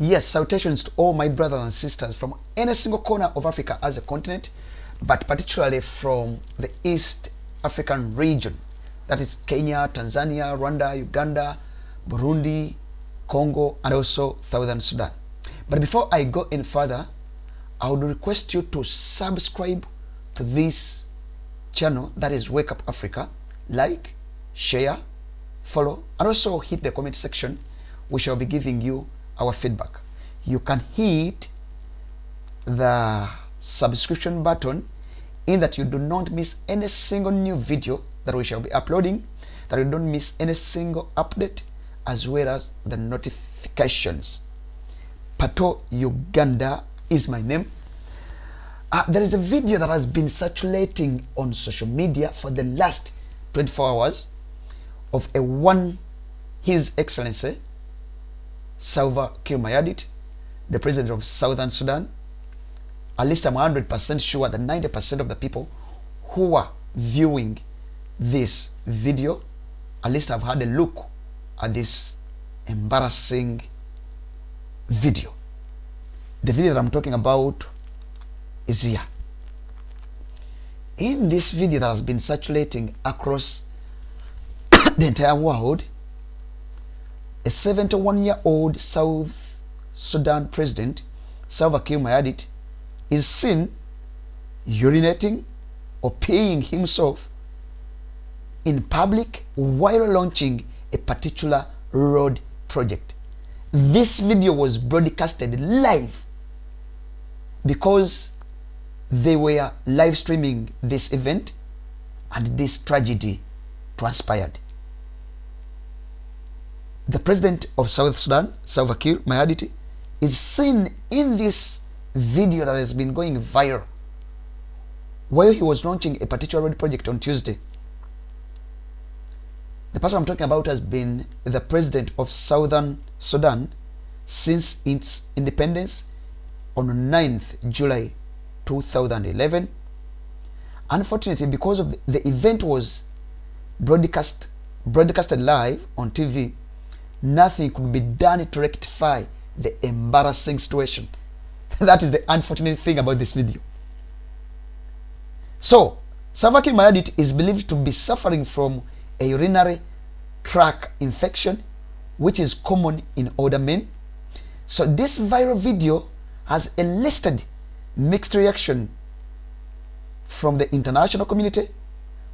Yes, salutations to all my brothers and sisters from any single corner of Africa as a continent, but particularly from the East African region. That is Kenya, Tanzania, Rwanda, Uganda, Burundi, Congo, and also Southern Sudan. But before I go any further, I would request you to subscribe to this channel, that is Wake Up Africa. Like, share, follow, and also hit the comment section. We shall be giving you our feedback. You can hit the subscription button in that you do not miss any single new video that we shall be uploading, that you don't miss any single update, as well as the notifications. Pato Uganda is my name. There is a video that has been circulating on social media for the last 24 hours of His Excellency Salva Kiir Mayardit, the President of Southern Sudan. At least I'm 100% sure that 90% of the people who are viewing this video, at least have had a look at this embarrassing video. The video that I'm talking about is here. In this video that has been circulating across the entire world, a 71-year-old South Sudan President, Salva Kiir Mayardit, is seen urinating or peeing himself in public while launching a particular road project. This video was broadcasted live because they were live streaming this event, and this tragedy transpired. The President of South Sudan, Salva Kiir Mayardit, is seen in this video that has been going viral while he was launching a particular road project on Tuesday. The person I'm talking about has been the President of Southern Sudan since its independence on 9th July 2011. Unfortunately, because of the event was broadcasted live on TV, nothing could be done to rectify the embarrassing situation. That is the unfortunate thing about this video. So, Salva Kiir Mayardit is believed to be suffering from a urinary tract infection, which is common in older men. So this viral video has elicited mixed reaction from the international community,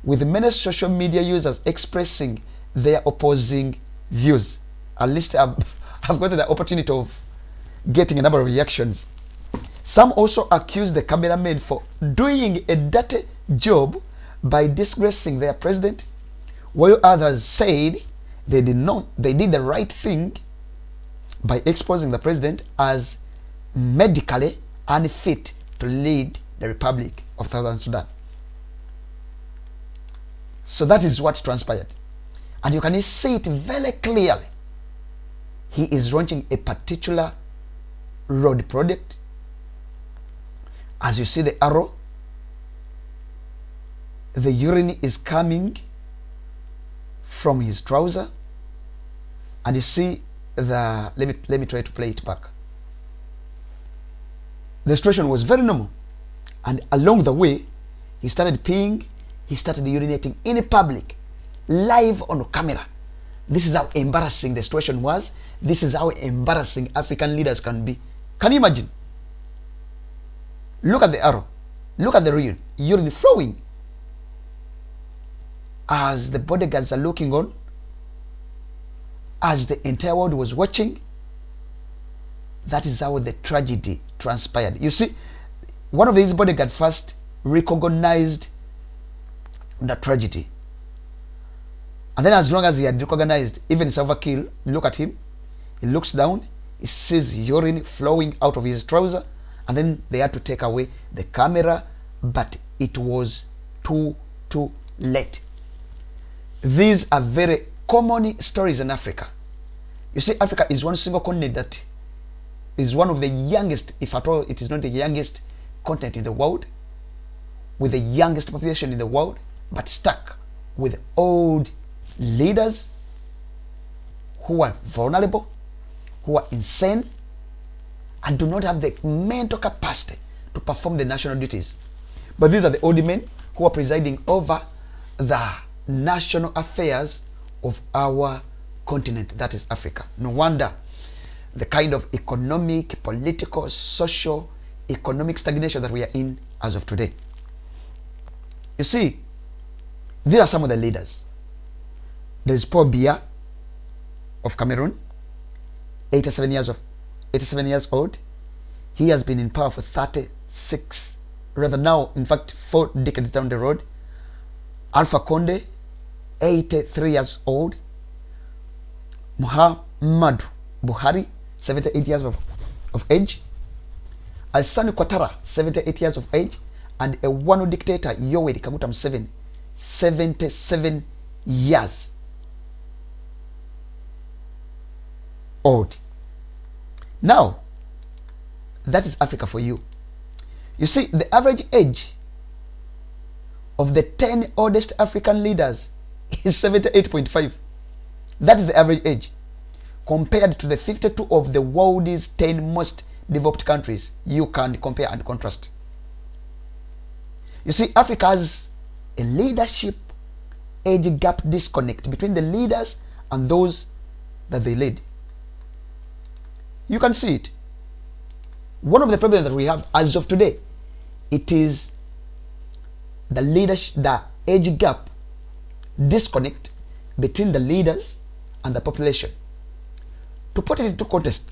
with many social media users expressing their opposing views. At least I've got the opportunity of getting a number of reactions. Some also accused the cameraman for doing a dirty job by disgracing their president, while others said they did the right thing by exposing the president as medically unfit to lead the Republic of Southern Sudan. So that is what transpired, and you can see it very clearly. He is launching a particular road project. As you see the arrow, the urine is coming from his trouser, and you see the, let me try to play it back. The situation was very normal, and along the way he started peeing, he started urinating in public, live on camera. This is how embarrassing the situation was. This is how embarrassing African leaders can be. Can you imagine? Look at the arrow. Look at the urine flowing. As the bodyguards are looking on, as the entire world was watching, that is how the tragedy transpired. You see, one of these bodyguards first recognized the tragedy. And then as long as he had recognized, even Salva Kiir, look at him, he looks down, he sees urine flowing out of his trouser, and then they had to take away the camera, but it was too late. These are very common stories in Africa. You see, Africa is one single continent that is one of the youngest, if at all it is not the youngest continent in the world, with the youngest population in the world, but stuck with old leaders who are vulnerable, who are insane, and do not have the mental capacity to perform the national duties. But these are the old men who are presiding over the national affairs of our continent, that is Africa. No wonder the kind of economic, political, social, economic stagnation that we are in as of today. You see, these are some of the leaders. There is Paul Biya of Cameroon, 87 years old. He has been in power for 36, rather now, in fact, 4 decades down the road. Alpha Conde, 83 years old. Muhammadu Buhari, 78 years of age. Alassane Ouattara, 78 years of age. And a one dictator, Yoweri Kaguta Museveni, 77 years old. Now, that is Africa for you. You see, the average age of the 10 oldest African leaders is 78.5. That is the average age, compared to the 52 of the world's 10 most developed countries. You can compare and contrast. You see, Africa has a leadership age gap disconnect between the leaders and those that they lead. You can see it. One of the problems that we have as of today, it is the age gap disconnect between the leaders and the population. To put it into context,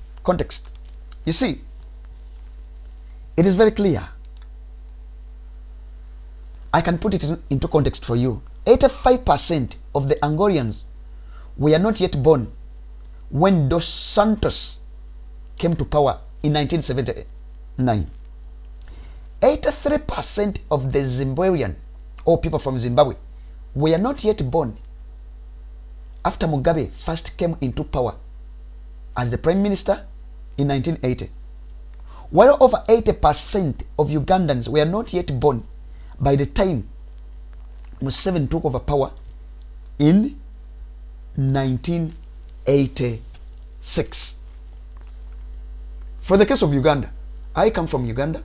you see, it is very clear. I can put it into context for you. 85% of the Angolians were not yet born when Dos Santos came to power in 1979. 83% of the Zimbabwean, or people from Zimbabwe, were not yet born after Mugabe first came into power as the prime minister in 1980. While over 80% of Ugandans were not yet born by the time Museveni took over power in 1986. For the case of Uganda, I come from Uganda.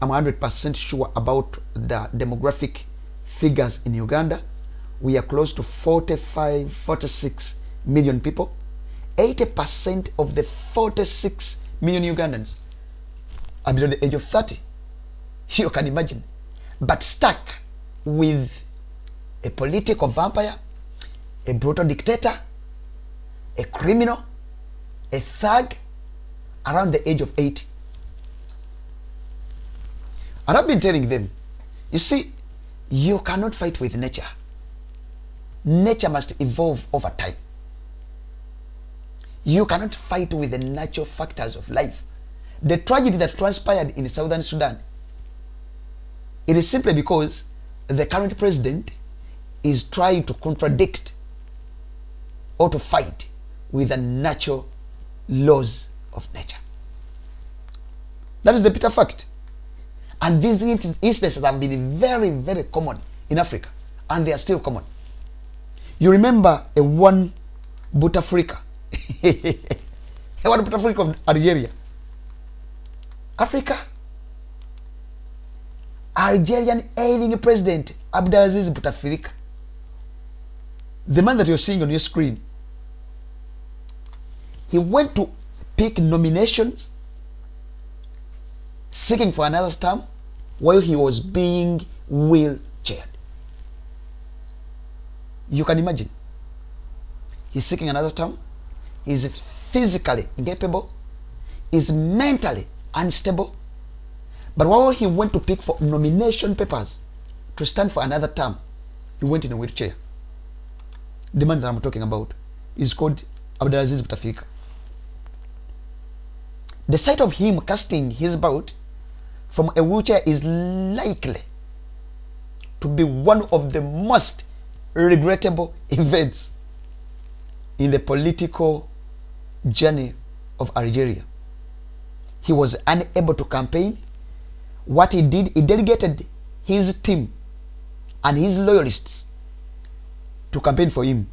I'm 100% sure about the demographic figures in Uganda. We are close to 46 million people. 80% of the 46 million Ugandans are below the age of 30. You can imagine. But stuck with a political vampire, a brutal dictator, a criminal, a thug around the age of 80. And I've been telling them, you see, you cannot fight with nature. Nature must evolve over time. You cannot fight with the natural factors of life. The tragedy that transpired in Southern Sudan, it is simply because the current president is trying to contradict or to fight with the natural laws of nature. That is the bitter fact. And these instances have been very, very common in Africa, and they are still common. You remember a one Bouteflika, a one Bouteflika of Algeria. Africa, Algerian ailing president Abdelaziz Bouteflika, the man that you're seeing on your screen, he went to pick nominations seeking for another term while he was being wheelchaired. You can imagine. He's seeking another term. He's physically incapable. He's mentally unstable. But while he went to pick for nomination papers to stand for another term, he went in a wheelchair. The man that I'm talking about is called Abdelaziz Bouteflika. The sight of him casting his vote from a wheelchair is likely to be one of the most regrettable events in the political journey of Algeria. He was unable to campaign. What he did, he delegated his team and his loyalists to campaign for him.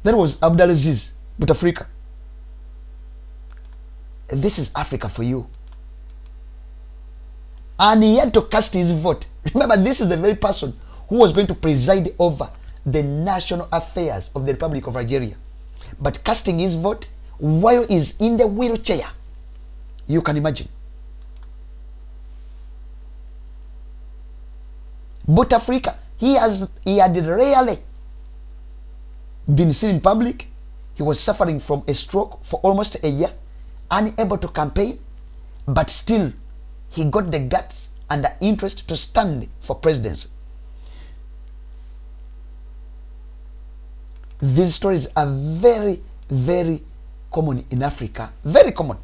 That was Abdelaziz Bouteflika. This is Africa for you. And he had to cast his vote. Remember, this is the very person who was going to preside over the national affairs of the Republic of Algeria. But casting his vote while he's in the wheelchair. You can imagine. Bouteflika, he had rarely been seen in public. He was suffering from a stroke for almost a year, unable to campaign, but still he got the guts and the interest to stand for presidency. These stories are very, very common in Africa. Very common.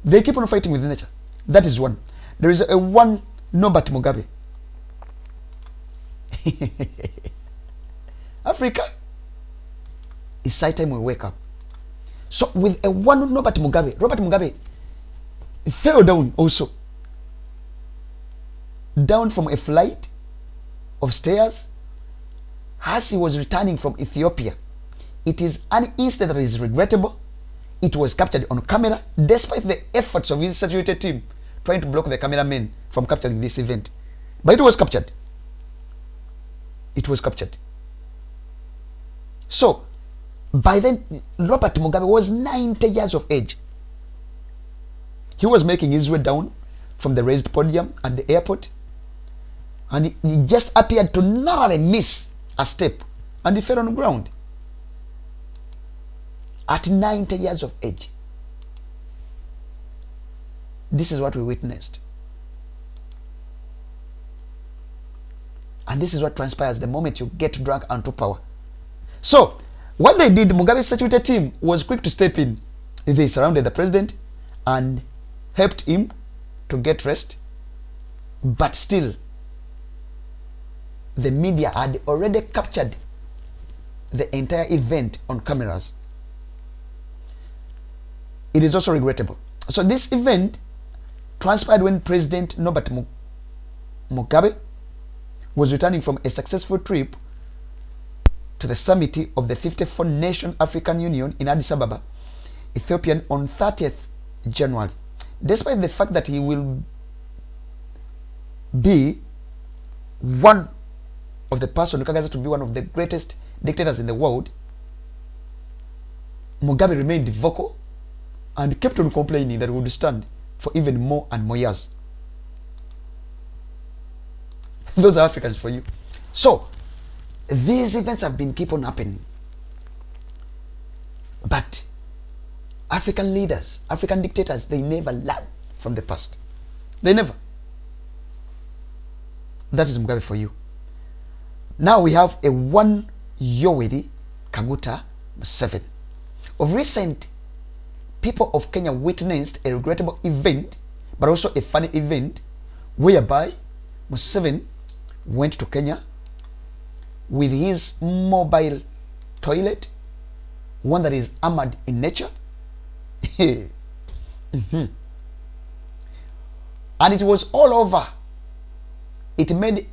They keep on fighting with nature. That is one. There is a one Norbert Mugabe. Africa, it's high time we wake up. So with a one Robert Mugabe fell down also. Down from a flight of stairs as he was returning from Ethiopia. It is an incident that is regrettable. It was captured on camera despite the efforts of his security team trying to block the cameramen from capturing this event. But it was captured. It was captured. So, by then, Robert Mugabe was 90 years of age. He was making his way down from the raised podium at the airport, and he just appeared to narrowly miss a step, and he fell on the ground. At 90 years of age. This is what we witnessed. And this is what transpires the moment you get drunk onto power. So, what they did, Mugabe's security team was quick to step in. They surrounded the president and helped him to get rest. But still, the media had already captured the entire event on cameras. It is also regrettable. So this event transpired when President Norbert Mugabe was returning from a successful trip to the summit of the 54th Nation African Union in Addis Ababa, Ethiopia on 30th January. Despite the fact that he will be one of the person recognized to be one of the greatest dictators in the world, Mugabe remained vocal and kept on complaining that he would stand for even more and more years. Those are Africans for you. So, these events have been keep on happening. But African leaders, African dictators, they never learn from the past. They never. That is Mugabe for you. Now we have a one Yoweri Kaguta Museveni. Of recent, people of Kenya witnessed a regrettable event, but also a funny event, whereby Museveni went to Kenya with his mobile toilet, one that is armored in nature. And it was all over. It made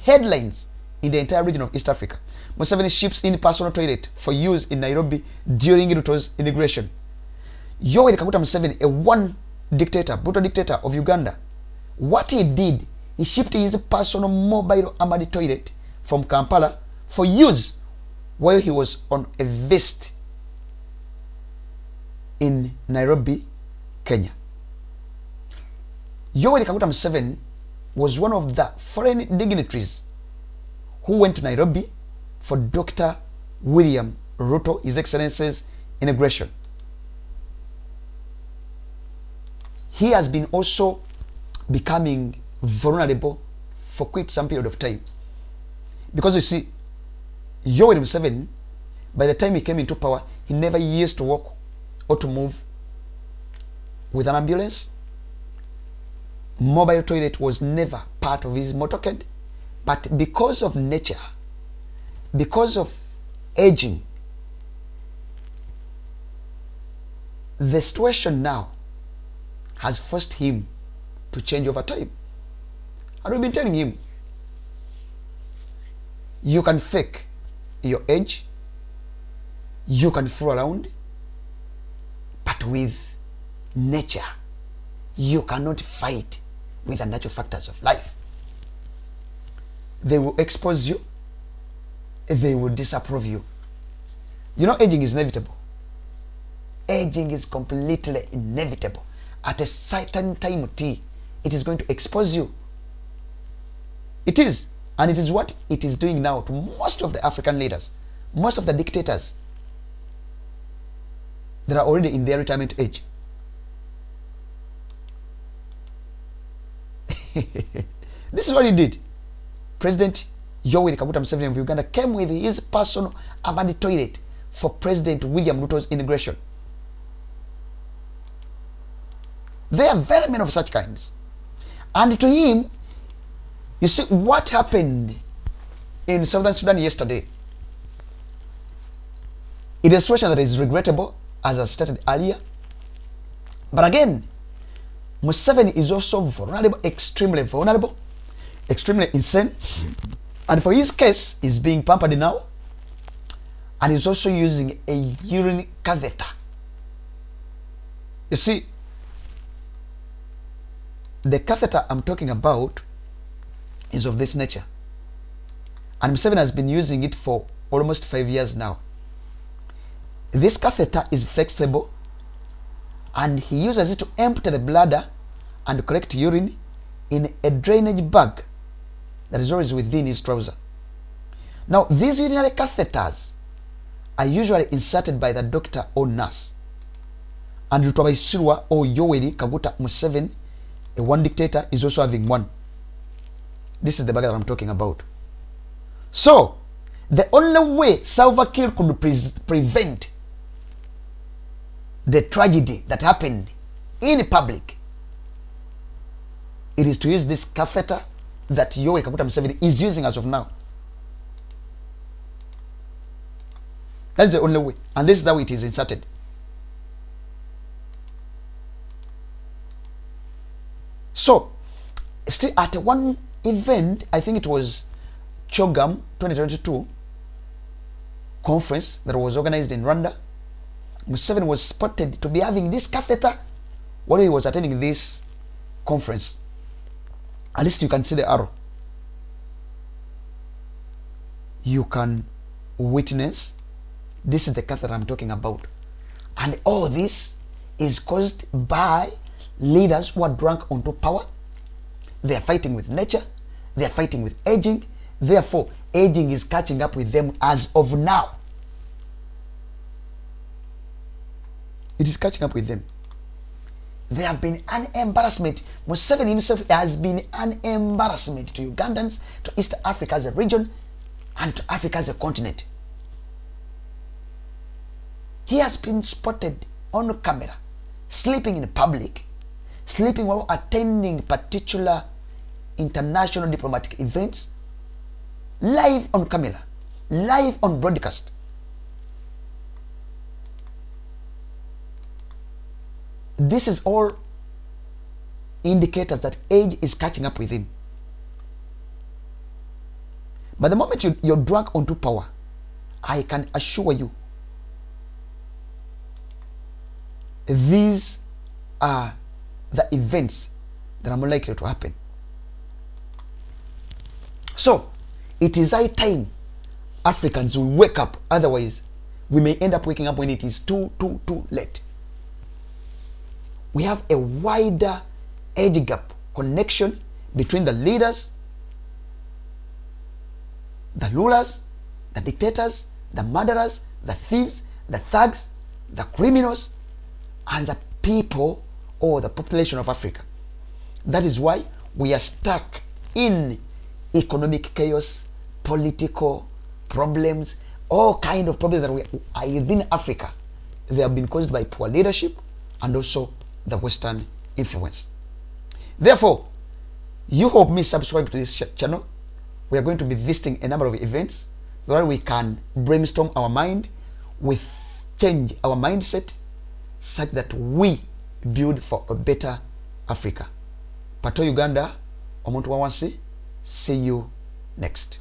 headlines in the entire region of East Africa. Museveni ships in personal toilet for use in Nairobi during Ruto's inauguration. Yoweri Kaguta Museveni, a one dictator, brutal dictator of Uganda, what he did, he shipped his personal mobile armored toilet from Kampala for use while he was on a visit in Nairobi, Kenya. Yoweri Kaguta Museveni was one of the foreign dignitaries who went to Nairobi for Dr. William Ruto, His Excellency's inauguration. He has been also becoming vulnerable for quite some period of time. Because you see, Yoweri Museveni, by the time he came into power, he never used to walk or to move with an ambulance. Mobile toilet was never part of his motorcade. But because of nature, because of aging, the situation now has forced him to change over time. And we've been telling him, you can fake your age, You can fool around, but with nature, you cannot fight with the natural factors of life. They will expose you, they will disapprove you. You know, aging is inevitable. Aging is completely inevitable. At a certain time T, it is going to expose you. It is. And it is what it is doing now to most of the African leaders, most of the dictators that are already in their retirement age. This is what he did. President Yoweri Kaguta Museveni of Uganda came with his personal abandoned toilet for President William Ruto's inauguration. There are very many of such kinds. And to him, you see what happened in Southern Sudan yesterday. It is a situation that is regrettable, as I stated earlier. But again, Museveni is also vulnerable, extremely insane. And for his case, he's being pampered now. And he's also using a urine catheter. You see, the catheter I'm talking about is of this nature. And Museveni has been using it for almost 5 years now. This catheter is flexible, and he uses it to empty the bladder and collect urine in a drainage bag that is always within his trouser. Now, these urinary catheters are usually inserted by the doctor or nurse. And Rutabaisirwa or Yoweri Kaguta Museveni, a one dictator, is also having one. This is the bag that I'm talking about. So, the only way Salva Kiir could prevent the tragedy that happened in public, it is to use this catheter that Yoweri Kaguta Museveni is using as of now. That's the only way. And this is how it is inserted. So, still at one event, I think it was Chogam 2022 conference that was organized in Rwanda, Museveni was spotted to be having this catheter while he was attending this conference. At least you can see the arrow. You can witness. This is the catheter I'm talking about. And all this is caused by leaders who are drunk onto power. They are fighting with nature. They are fighting with aging. Therefore, aging is catching up with them as of now. It is catching up with them. They have been an embarrassment. Museveni himself has been an embarrassment to Ugandans, to East Africa as a region, and to Africa as a continent. He has been spotted on camera, sleeping in public, sleeping while attending particular international diplomatic events, live on camera, live on broadcast. This is all indicators that age is catching up with him. But the moment you're drunk onto power, I can assure you, these are the events that are more likely to happen. So, it is high time Africans will wake up. Otherwise, we may end up waking up when it is too late. We have a wider age gap connection between the leaders, the rulers, the dictators, the murderers, the thieves, the thugs, the criminals, and the people or the population of Africa. That is why we are stuck in economic chaos, political problems, all kind of problems that we are within Africa. They have been caused by poor leadership and also the Western influence. Therefore, you hope me subscribe to this channel. We are going to be visiting a number of events so that we can brainstorm our mind, with change our mindset such that we build for a better Africa. Pato Uganda, Omuntu Wawansi, see you next.